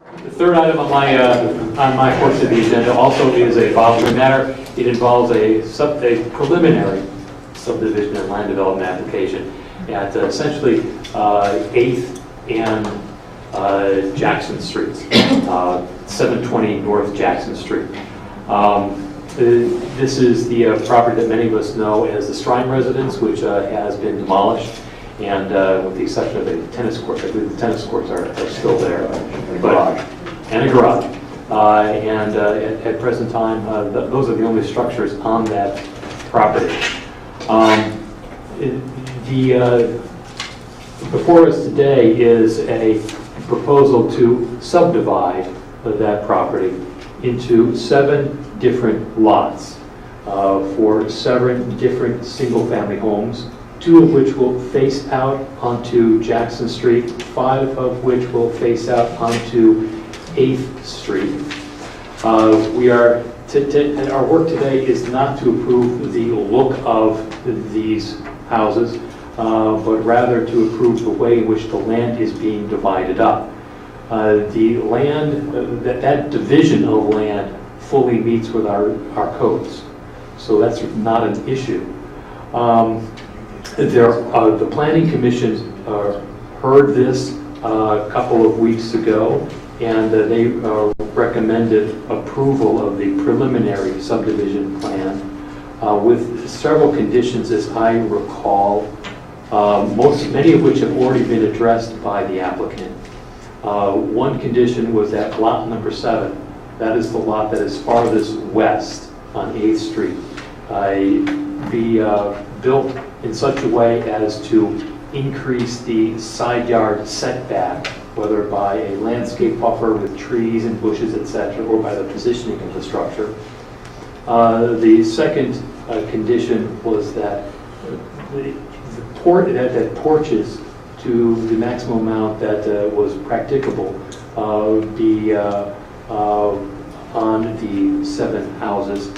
The third item on my portion of the agenda also is a following matter. It involves a preliminary subdivision and land development application at essentially 8th and Jackson Streets, 720 North Jackson Street. This is the property that many of us know as the Shrine Residence, which has been demolished, and with the exception of a tennis court, I believe the tennis courts are still there. And a garage. At present time, those are the only structures on that property. Before us today is a proposal to subdivide that property into 7 different lots for 7 different single-family homes, 2 of which will face out onto Jackson Street, 5 of which will face out onto 8th Street. Our work today is not to approve the look of these houses, but rather to approve the way in which the land is being divided up. The land, that division of land fully meets with our codes, so that's not an issue. The Planning Commission heard this a couple of weeks ago, and they recommended approval of the preliminary subdivision plan with several conditions, as I recall, many of which have already been addressed by the applicant. One condition was that lot number 7, that is the lot that is farthest west on 8th Street, be built in such a way as to increase the side yard setback, whether by a landscape buffer with trees and bushes, etc., or by the positioning of the structure. The second condition was that that porches to the maximum amount that was practicable be on the 7 houses.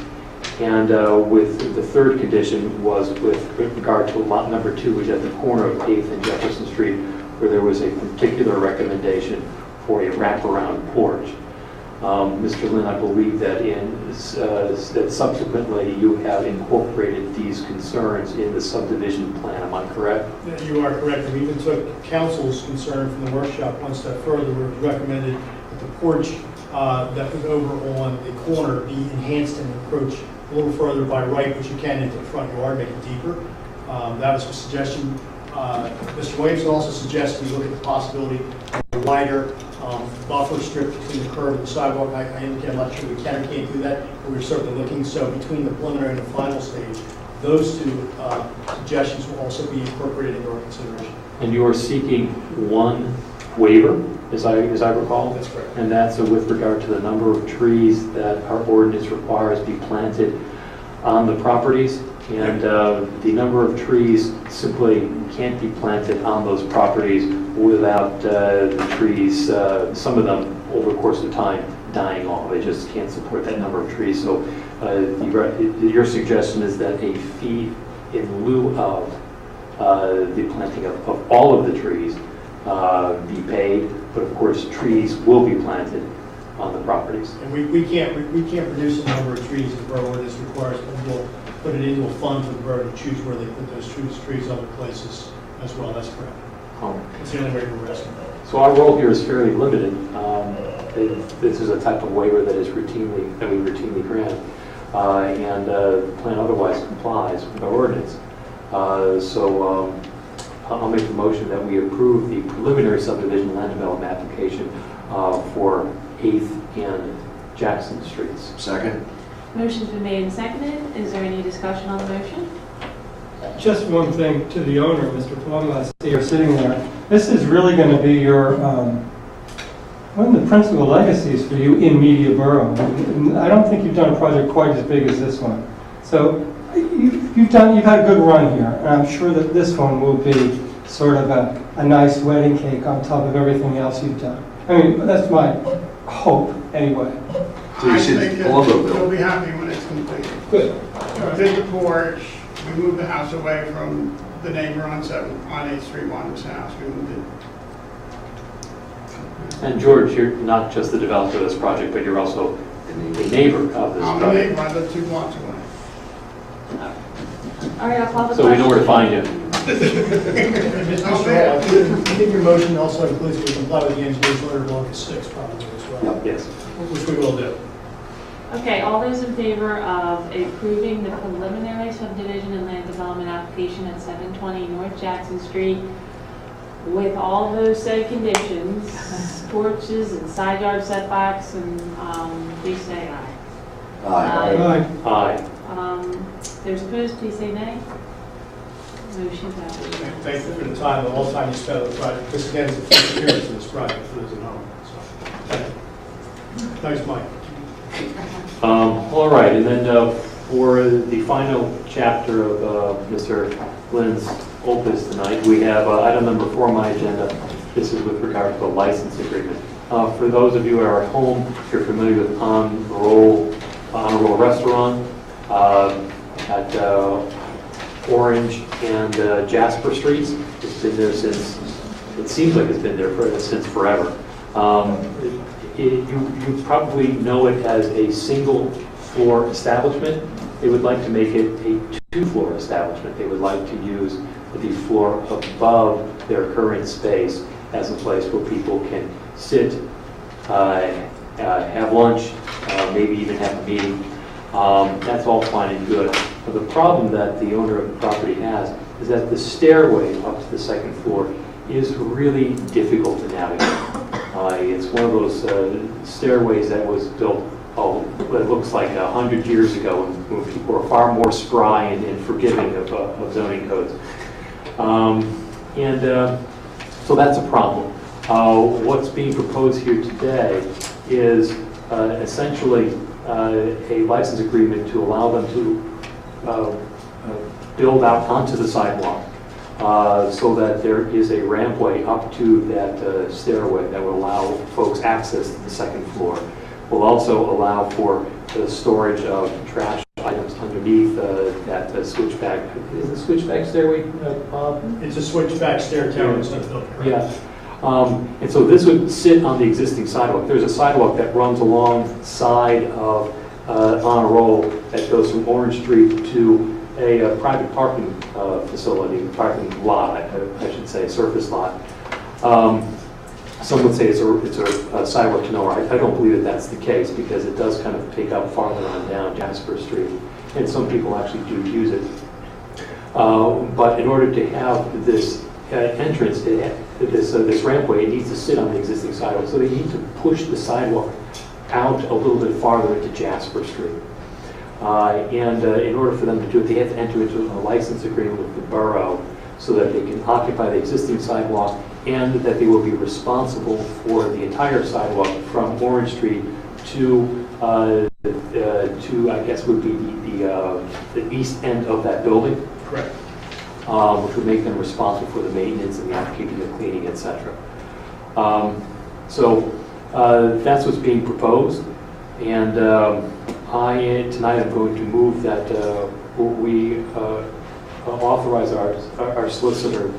And with the third condition was with regard to lot number 2, which is at the corner of 8th and Jefferson Street, where there was a particular recommendation for a wraparound porch. Mr. Lynn, I believe that that subsequently you have incorporated these concerns in the subdivision plan. Am I correct? You are correct. We even took council's concern from the workshop one step further, where it recommended that the porch that was over on the corner be enhanced and approach a little further by right, which you can into the front yard, make it deeper. That was a suggestion. Mr. Williams also suggested we look at the possibility of a wider buffer strip between the curb and the sidewalk. I indicate I'm not sure we can or can't do that, but we're certainly looking. So between the preliminary and the final stage, those 2 suggestions will also be incorporated into our consideration. And you are seeking one waiver, as I recall? That's correct. And that's with regard to the number of trees that our ordinance requires be planted on the properties. And the number of trees simply can't be planted on those properties without the trees, some of them over the course of time, dying off. They just can't support that number of trees. So your suggestion is that a fee in lieu of the planting of all of the trees be paid, but of course trees will be planted on the properties. And we can't produce a number of trees the borough ordinance requires, but we'll put it into a fund for the borough to choose where they put those trees other places as well. That's correct. It's the only way we're asking for. So our role here is fairly limited. This is a type of waiver that we routinely grant, and the plan otherwise complies with our ordinance. So I'll make the motion that we approve the preliminary subdivision land development application for 8th and Jackson Streets. Second. Motion's been made and seconded. Is there any discussion on the motion? Just one thing to the owner, Mr. Palumbo, I see you're sitting there. This is really going to be your, one of the principal legacies for you in Media Borough. I don't think you've done a project quite as big as this one. So you've had a good run here, and I'm sure that this one will be sort of a nice wedding cake on top of everything else you've done. I mean, that's my hope, anyway. So you I should think Palumbo you'll build. be happy when it's completed. Good. Did the porch, we moved the house away from the neighbor on 8th Street, wanted his house, we moved it And George, you're not just the developer of this project, but you're also a neighbor of this I'm a project. neighbor, I live 2 blocks away. All right, I'll call the question. So we know where to find you. Mr. Hall, I think your motion also includes to comply with the engineer's order block 6 probably as well, Yes. which we will do. Okay, all those in favor of approving the preliminary subdivision and land development application at 720 North Jackson Street with all those said conditions, porches and side yard setbacks, and please say aye. Aye. Aye. Those opposed, please say nay. Motion passes. Thank you for the time, the whole time you spent on the project. This again is the first appearance of this project for those at home. So, thank you. Thanks, Mike. All right, and then for the final chapter of Mr. Lynn's opus tonight, we have item number 4 on my agenda. This is with regard to the license agreement. For those of you who are at home, if you're familiar with On Roll Restaurant at Orange and Jasper Streets. It's been there since, it seems like it's been there since forever. You probably know it as a single floor establishment. They would like to make it a 2-floor establishment. They would like to use the floor above their current space as a place where people can sit, have lunch, maybe even have a meeting. That's all fine and good. But the problem that the owner of the property has is that the stairway up to the 2nd floor is really difficult to navigate. It's one of those stairways that was built, it looks like 100 years ago when people were far more spry and forgiving of zoning codes. So that's a problem. What's being proposed here today is essentially a license agreement to allow them to build out onto the sidewalk so that there is a rampway up to that stairway that will allow folks access to the 2nd floor. Will also allow for the storage of trash items underneath that switchback. Is it a switchback stairway, Bob? It's a switchback stair tower instead of building, correct? Yeah. And so this would sit on the existing sidewalk. There's a sidewalk that runs alongside of on a roll that goes from Orange Street to a private parking facility, parking lot, I should say, surface lot. Some would say it's a sidewalk to nowhere. I don't believe that that's the case because it does kind of pick up farther on down Jasper Street, and some people actually do use it. But in order to have this entrance, this rampway, it needs to sit on the existing sidewalk. So they need to push the sidewalk out a little bit farther into Jasper Street. In order for them to do it, they have to enter into a license agreement with the borough so that they can occupy the existing sidewalk and that they will be responsible for the entire sidewalk from Orange Street to I guess would be the east end of that building. Correct. Which would make them responsible for the maintenance and the upkeeping, the cleaning, etc. So that's what's being proposed, and tonight I'm going to move that we authorize our solicitor.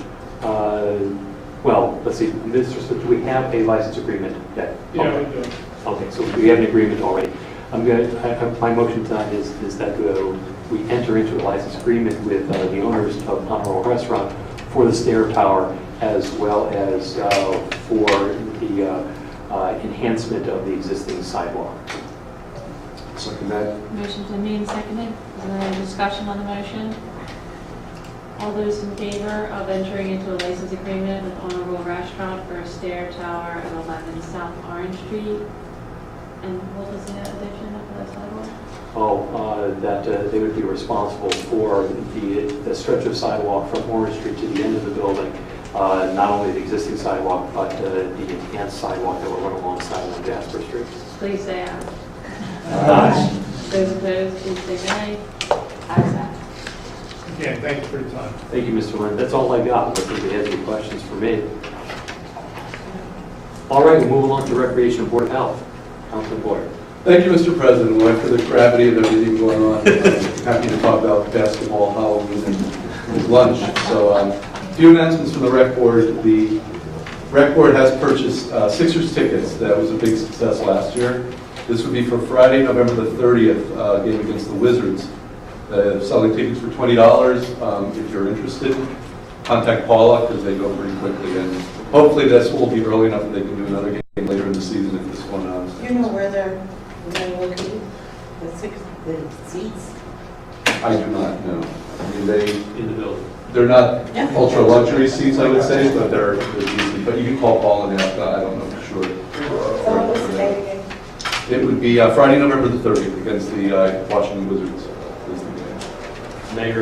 Well, let's see, Mr. Solicitor, do we have a license agreement yet? Yeah, we do. Okay, so we have an agreement already. My motion tonight is that we enter into a license agreement with the owners of On Roll Restaurant for the stair tower as well as for the enhancement of the existing sidewalk. Second that. Motion's been made and seconded. Is there any discussion on the motion? All those in favor of entering into a license agreement with On Roll Restaurant for a stair tower at 11 South Orange Street? And what was the addition of the sidewalk? That they would be responsible for the stretch of sidewalk from Orange Street to the end of the building, not only the existing sidewalk, but the enhanced sidewalk that will run alongside on Jasper Street. Please say aye. Aye. Those opposed, please say nay. Ayes have it. Again, thank you for your time. Thank you, Mr. Lynn. That's all I got. If anybody has any questions for me. All right, we'll move along to Recreation Board of Health. Councilman Boyer. Thank you, Mr. President. Well, for the gravity of everything going on, I'm happy to talk about basketball, Halloween, and lunch. So, a few announcements from the Rec Board. The Rec Board has purchased Sixers tickets. That was a big success last year. This would be for Friday, November the 30th, game against the Wizards. Selling tickets for $20. If you're interested, contact Paula because they go pretty quickly. And hopefully this will be early enough that they can do another game later in the season if this one. You know where they're located? The seats? I do not know. I mean, In the building. they're not Yeah. ultra luxury seats, I would say, but they're decent. But you can call Paula and ask. I don't know for sure. So what was the date again? It would be Friday, November the 30th against the Washington Wizards. Is the game. The mayor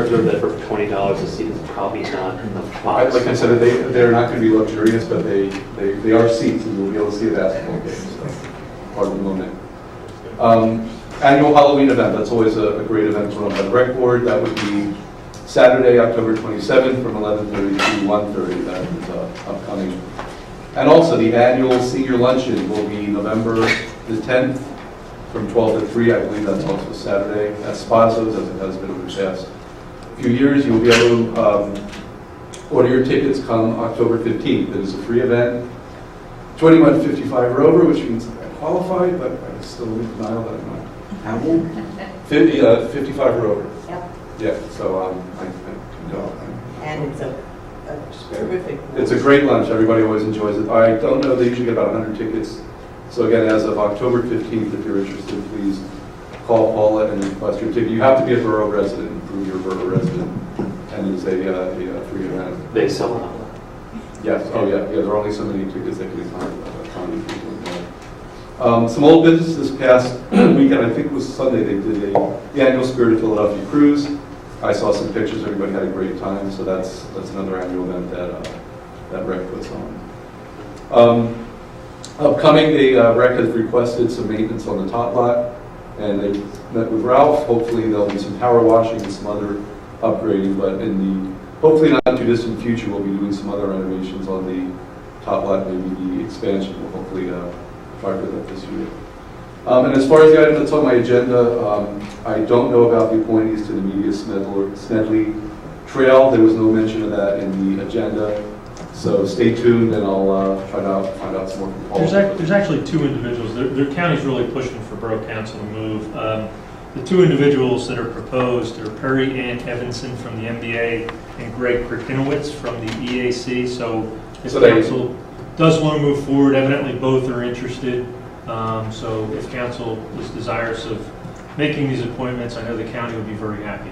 observed that for $20 a seat is probably not enough box. Like I said, they're not going to be luxurious, but they are seats, and you'll be able to see a basketball game. So part of the moment. Annual Halloween event. That's always a great event run by the Rec Board. That would be Saturday, October 27th, from 11:30 to 1:30. That is upcoming. And also, the annual senior luncheon will be November the 10th from 12 to 3. I believe that's also Saturday at Spazzo's, as it has been over the past few years. You will be able to order your tickets come October 15th. It is a free event. 21 to 55 or over, which means I'm qualified, but I still live in denial that I'm not. How old? 55 or over. Yep. Yeah, so I can go. And it's a terrific. It's a great lunch. Everybody always enjoys it. I don't know, they usually get about 100 tickets. So again, as of October 15th, if you're interested, please call Paula and request your ticket. You have to be a Borough resident and prove you're a Borough resident. And it's a free event. They sell it. Yes, oh yeah, there are only so many tickets that can accommodate people. Some old business this past weekend, I think it was Sunday, they did the annual Spirit of Philadelphia cruise. I saw some pictures, everybody had a great time, so that's another annual event that Rec puts on. Upcoming, Rec has requested some maintenance on the top lot, and they met with Ralph. Hopefully there'll be some power washing and some other upgrading, but in the hopefully not too distant future, we'll be doing some other renovations on the top lot, maybe the expansion will hopefully try for that this year. And as far as the item that's on my agenda, I don't know about the appointees to the Media Smedley Trail. There was no mention of that in the agenda. So stay tuned and I'll find out some more from Paul. There's actually two individuals. The county's really pushing for Borough Council to move. The two individuals that are proposed are Perry Ann Evanson from the MBA and Greg Krakinowitz from the EAC. So if council does want to move forward, evidently both are interested. So if council is desirous of making these appointments, I know the county would be very happy.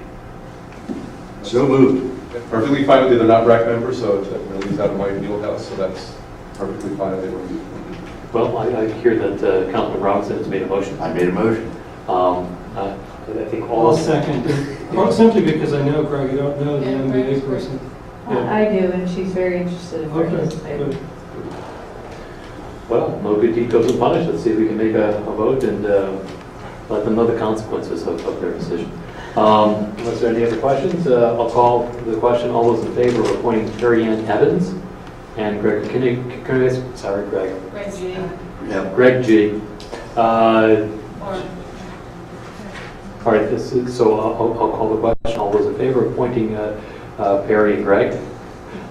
So moved. Perfectly fine with it. They're not Rec members, so that really is out of my wheelhouse, so that's perfectly fine if they want to be appointed. Well, I hear that Councilman Robinson has made a motion. I made a motion. I think I'll all. second it. Well, simply because I know Greg, I don't know the Yeah, MBA Greg's person. I do, and she's very interested in Okay, participating. good. Well, no good deed goes unpunished. Let's see if we can make a vote and let them know the consequences of their decision. Unless there are any other questions, I'll call the question. All those in favor of appointing Perry Ann Evans and Greg Greg G. Yeah. Greg G. All right, so I'll call the question. All those in favor of appointing Perry and Greg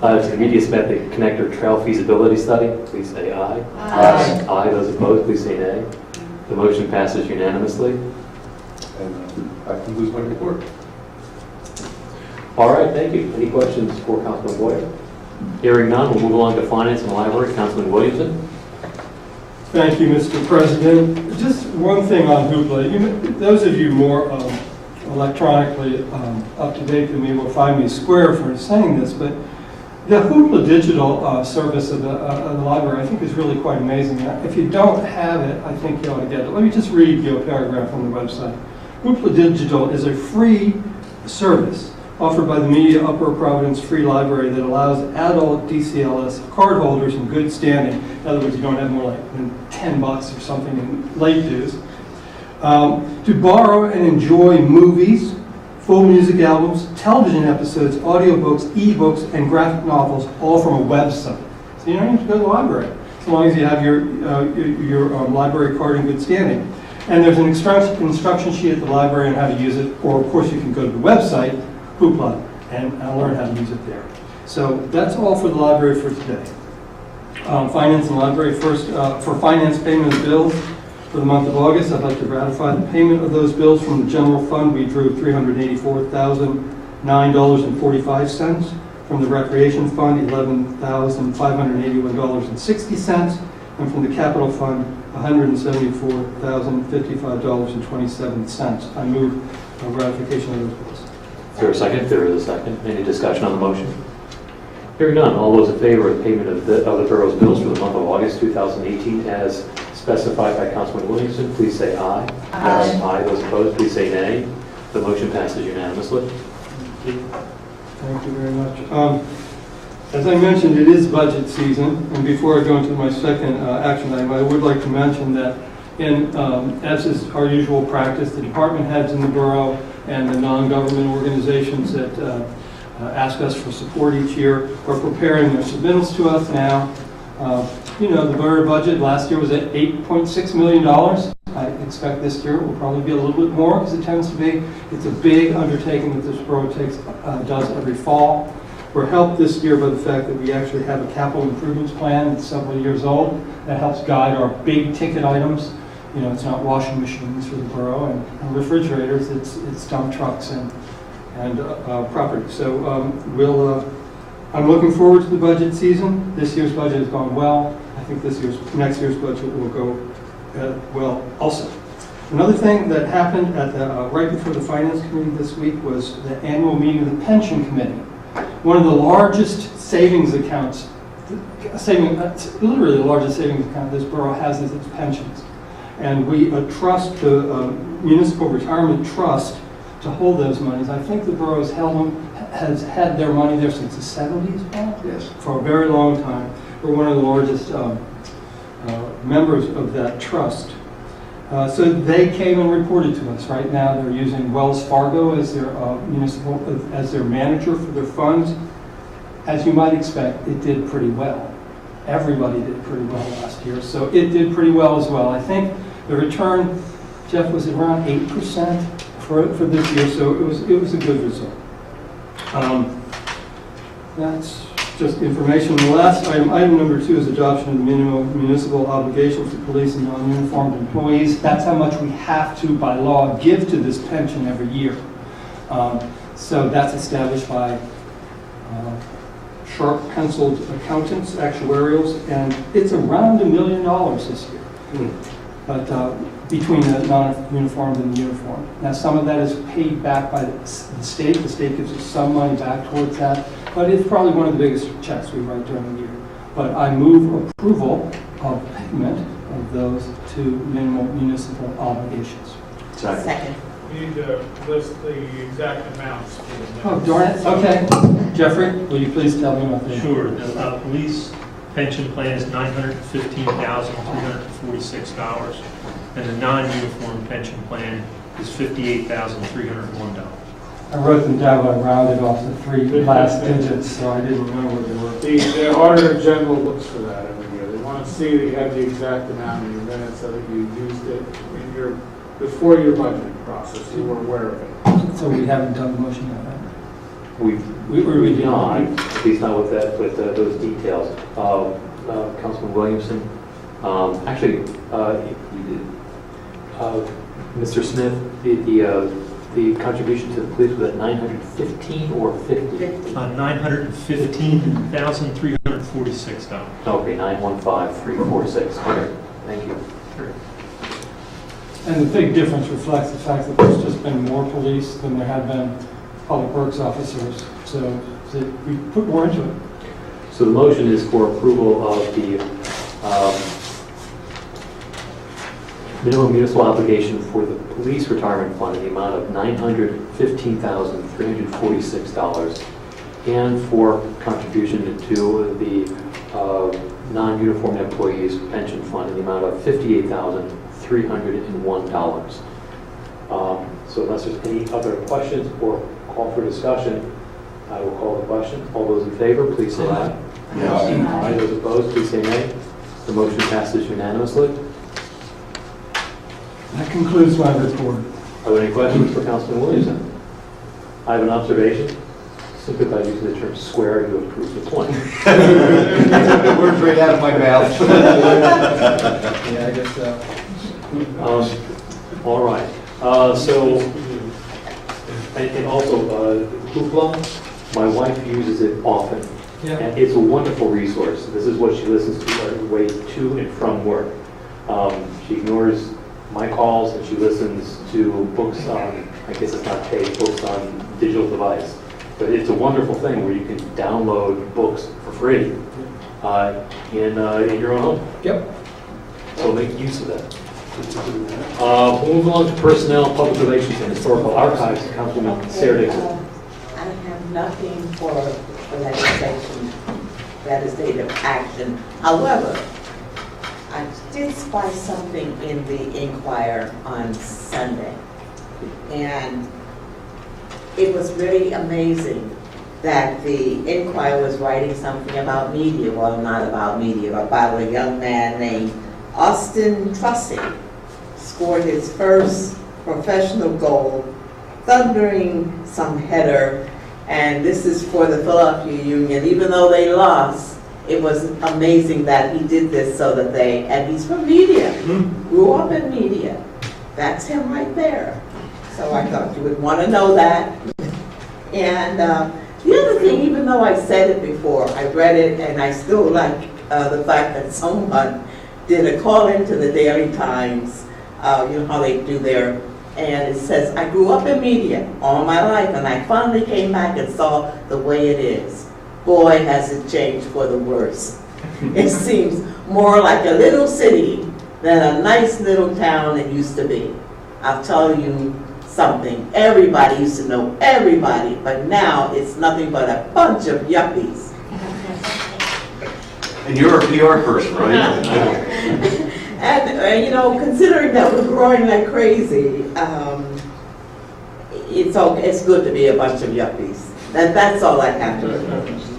to the Media Smedley Connector Trail Feasibility Study, please say aye. Aye. Aye. Those opposed, please say nay. The motion passes unanimously. And that concludes my report. All right, thank you. Any questions for Councilman Boyer? Hearing none, we'll move along to Finance and Library. Councilman Williamson. Thank you, Mr. President. Just one thing on Hoopla. Those of you more electronically up to date than me will find me square for saying this, but the Hoopla digital service of the library I think is really quite amazing. If you don't have it, I think you ought to get it. Let me just read you a paragraph from the website. Hoopla Digital is a free service offered by the Media Upper Providence Free Library that allows adult DCLS cardholders in good standing, in other words, you don't have more than $10 or something in late dues, to borrow and enjoy movies, full music albums, television episodes, audiobooks, e-books, and graphic novels, all from a website. So you don't have to go to the library, as long as you have your library card in good standing. And there's an instruction sheet at the library on how to use it, or of course you can go to the website, Hoopla, and learn how to use it there. So that's all for the library for today. Finance and library, first, for finance payment of bills for the month of August, I'd like to ratify the payment of those bills from the general fund. We drew $384,009.45. From the recreation fund, $11,581.60. And from the capital fund, $174,055.27. I move ratification of those bills. Is there a second? There is a second. Any discussion on the motion? Hearing none. All those in favor of payment of the borough's bills for the month of August 2018 as specified by Councilman Williamson, please say aye. Aye. Aye. Those opposed, please say nay. The motion passes unanimously. Thank you very much. As I mentioned, it is budget season, and before I go into my second action item, I would like to mention that as is our usual practice, the department heads in the borough and the non-government organizations that ask us for support each year are preparing their submittals to us now. The borough budget last year was at $8.6 million. I expect this year it will probably be a little bit more because it tends to be. It's a big undertaking that this borough does every fall. We're helped this year by the fact that we actually have a capital improvements plan that's several years old that helps guide our big ticket items. It's not washing machines for the borough and refrigerators, it's dump trucks and property. So I'm looking forward to the budget season. This year's budget has gone well. I think next year's budget will go well also. Another thing that happened right before the Finance Committee this week was the annual meeting of the Pension Committee. One of the largest savings accounts, literally the largest savings account this borough has is its pensions. And we trust the Municipal Retirement Trust to hold those monies. I think the borough has had their money there since the 70s, Paul? Yes. For a very long time. We're one of the largest members of that trust. So they came and reported to us. Right now they're using Wells Fargo as their as their manager for their funds. As you might expect, it did pretty well. Everybody did pretty well last year, so it did pretty well as well. I think the return, Jeff, was around 8% for this year, so it was a good result. That's just information. The last item number 2, is adoption of the minimum municipal obligation for police and non-uniformed employees. That's how much we have to, by law, give to this pension every year. So that's established by sharp-penciled accountants, actuarials, and it's around $1 million this year. But between the non-uniformed and the uniformed. Now, some of that is paid back by the state. The state gives us some money back towards that. But it's probably one of the biggest checks we write during the year. But I move approval of payment of those to minimum municipal obligations. Second. We need to list the exact amounts. Oh, darn it. Okay. Jeffrey, will you please tell me what they are? Sure. The police pension plan is $915,346, and the non-uniform pension plan is $58,301. I wrote them down, but I rounded off the 3 last digits, so I didn't know what they were. The Auditor General looks for that every year. They want to see that you have the exact amount in your minutes so that you used it before your budgeting process. You were aware of it. So we haven't done the motion yet, right? We've not, at least not with those details. Councilman Williamson, actually, Mr. Smith, the contribution to the police was at 915 or 50? $915,346. Okay, 915,346. Okay, thank you. And the big difference reflects the fact that there's just been more police than there have been public works officers. So we put more into it. So the motion is for approval of the minimum municipal obligation for the police retirement fund in the amount of $915,346 and for contribution to the non-uniformed employees pension fund in the amount of $58,301. So unless there's any other questions or call for discussion, I will call the question. All those in favor, please say aye. Yes. Aye. Those opposed, please say nay. The motion passes unanimously. That concludes my report. Are there any questions for Councilman Williamson? I have an observation. Simply by using the term square, you have proved the point. Words right out of my mouth. Yeah, I guess so. All right. And also, Hoopla, my wife uses it often. Yeah. And it's a wonderful resource. This is what she listens to on her way to and from work. She ignores my calls and she listens to books on, I guess it's not paid, books on digital device. But it's a wonderful thing where you can download books for free in your own home. Yep. So make use of that. We'll move along to personnel, public relations, and historical archives. Councilwoman Sarah Dixon. I have nothing for legislation, legislative action. However, I did spy something in the Inquirer on Sunday. And it was really amazing that the Inquirer was writing something about media, well, not about media, but about a young man named Austin Trussy scored his first professional goal, thundering some header, and this is for the Philadelphia Union. Even though they lost, it was amazing that he did this so that and he's from media, grew up in media. That's him right there. So I thought you would want to know that. And the other thing, even though I said it before, I read it and I still like the fact that someone did a call into the Daily Times, you know how they do their, and it says, I grew up in media all my life and I finally came back and saw the way it is. Boy, has it changed for the worse. It seems more like a little city than a nice little town it used to be. I'll tell you something, everybody used to know everybody, but now it's nothing but a bunch of yuppies. And you're a PR person, right? And, you know, considering that we're growing like crazy, it's good to be a bunch of yuppies. That's all I have to say.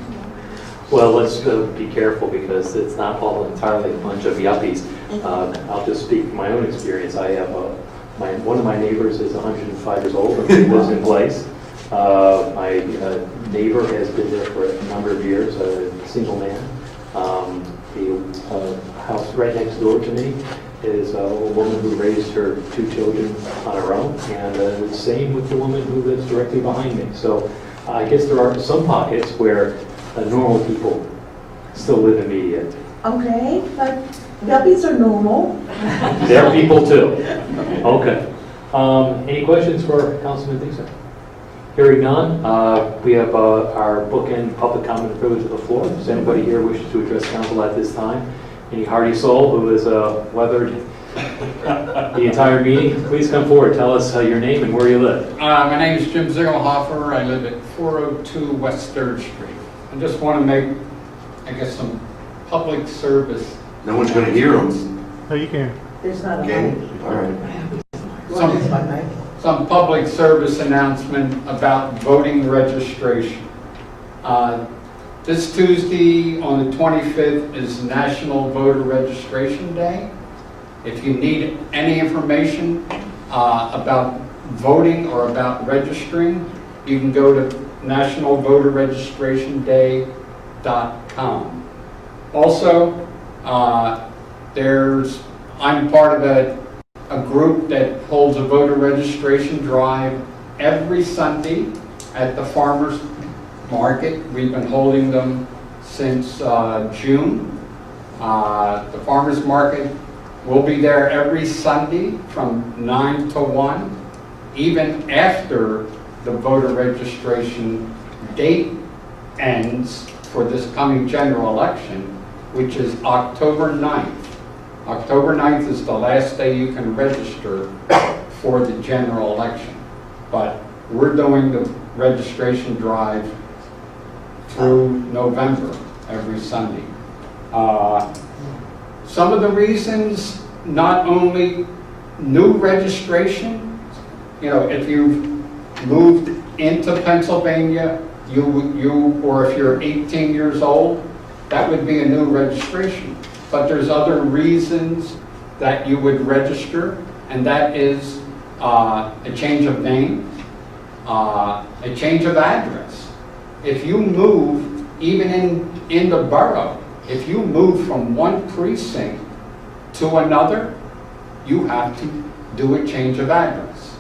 Well, let's be careful because it's not all entirely a bunch of yuppies. I'll just speak from my own experience. I have one of my neighbors is 105 years old and lives in place. My neighbor has been there for a number of years, a single man. The house right next door to me is a woman who raised her 2 children on her own, and the same with the woman who lives directly behind me. So I guess there are some pockets where normal people still live in media. Okay, but yuppies are normal. They're people too. Okay. Any questions for Councilman Dixon? Hearing none, we have our bookend public comment and privilege of the floor. Does anybody here wish to address council at this time? Any hardy soul who has weathered the entire meeting, please come forward. Tell us your name and where you live. My name is Jim Zingelhofer. I live at 402 West 3rd Street. I just want to make, I guess, some public service. No one's going to hear them. No, you can. There's not a Okay, mic. all right. What is my mic? Some public service announcement about voting registration. This Tuesday on the 25th is National Voter Registration Day. If you need any information about voting or about registering, you can go to nationalvoterregistrationday.com. Also, I'm part of a group that holds a voter registration drive every Sunday at the farmers market. We've been holding them since June. The farmers market will be there every Sunday from 9 to 1, even after the voter registration date ends for this coming general election, which is October 9th. October 9th is the last day you can register for the general election. But we're doing the registration drive through November every Sunday. Some of the reasons, not only new registration, you know, if you've moved into Pennsylvania, or if you're 18 years old, that would be a new registration. But there's other reasons that you would register, and that is a change of name, a change of address. if you move, even in the borough, if you move from one precinct to another, you have to do a change of address.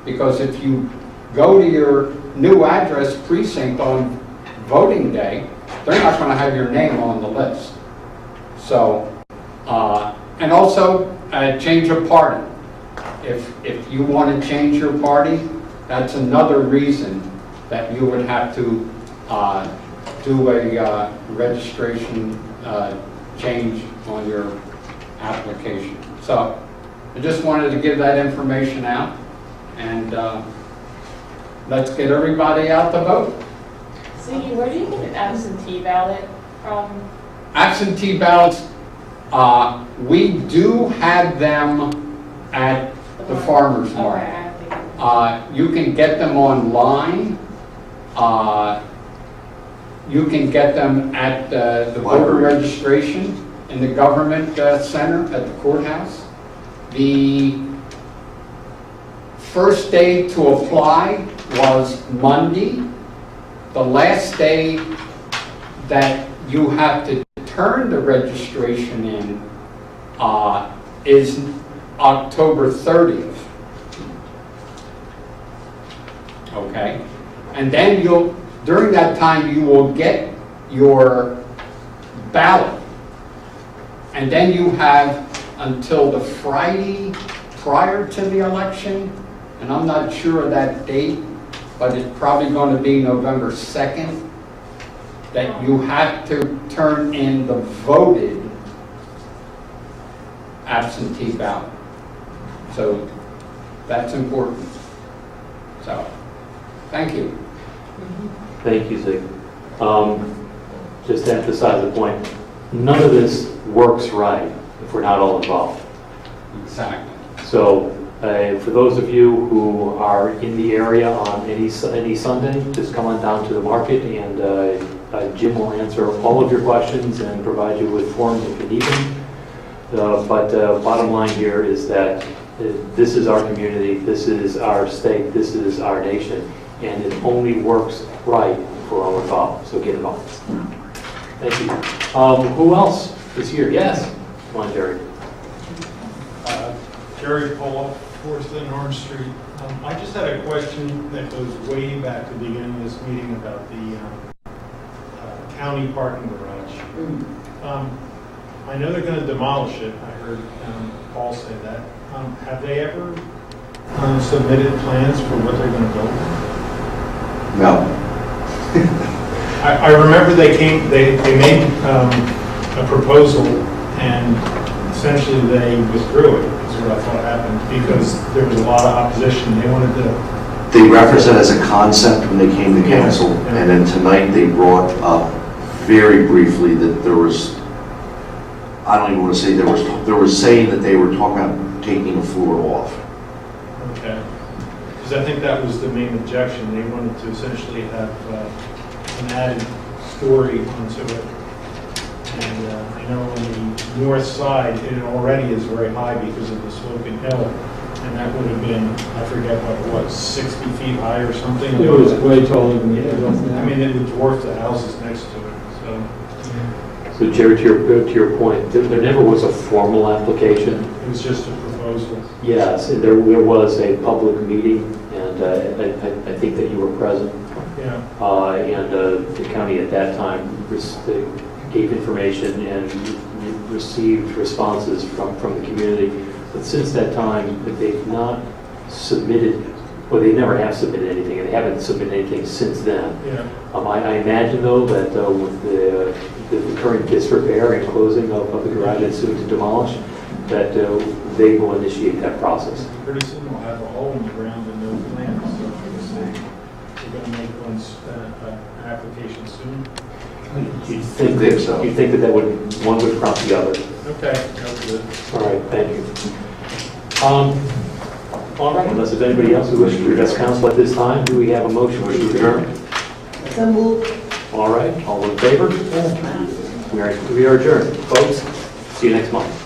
Because if you go to your new address precinct on voting day, they're not going to have your name on the list. So, and also change of party. If you want to change your party, that's another reason that you would have to do a registration change on your application. So I just wanted to give that information out, and let's get everybody out to vote. Ziggy, where do you get an absentee ballot from? Absentee ballots, we do have them at the farmer's market. Okay, I think. You can get them online. You can get them at the voter registration in the government center at the courthouse. The first day to apply was Monday. The last day that you have to turn the registration in is October 30th. Okay? And then during that time, you will get your ballot. And then you have until the Friday prior to the election, and I'm not sure of that date, but it's probably going to be November 2nd, that you have to turn in the voted absentee ballot. So that's important. So, thank you. Thank you, Zig. Just to emphasize the point, none of this works right if we're not all involved. Exactly. So for those of you who are in the area on any Sunday, just come on down to the market, and Jim will answer all of your questions and provide you with forms if you need them. But bottom line here is that this is our community, this is our state, this is our nation, and it only works right if we're all involved. So get involved. Thank you. Who else is here? Yes. Come on, Jerry. Jerry Paul, 4th and Orange Street. I just had a question that goes way back to the beginning of this meeting about the county parking garage. I know they're going to demolish it. I heard Paul say that. Have they ever submitted plans for what they're going to build? No. I remember they made a proposal, and essentially they withdrew it, is what I thought happened, because there was a lot of opposition. They wanted to... They referenced it as a concept when they came to council, Yeah. and then tonight they brought up very briefly that there was, I don't even want to say, there was saying that they were talking about taking the floor off. Okay. Because I think that was the main objection. They wanted to essentially have an added story onto it. And I know on the north side, it already is very high because of the sloping hill. And that would have been, I forget what it was, 60 feet high or something. It was way taller than it was now. I mean, it would dwarf the houses next to it, so. So Jerry, to your point, there never was a formal application. It was just a proposal. Yes, there was a public meeting, and I think that you were present. Yeah. And the county at that time gave information and received responses from the community. But since that time, they've not submitted, well, they never have submitted anything, and they haven't submitted anything since then. Yeah. I imagine, though, that with the current disrepair and closing of the garage and soon to demolish, that they will initiate that process. Pretty soon we'll have a hole in the ground and no plans, so I guess we're going to make an application soon. Do you think that one would prompt the other? Okay, that's good. All right, thank you. All right, unless there's anybody else who wishes to address council at this time, do we have a motion to adjourn? So moved. All right, all in favor? We are adjourned. Folks, see you next month.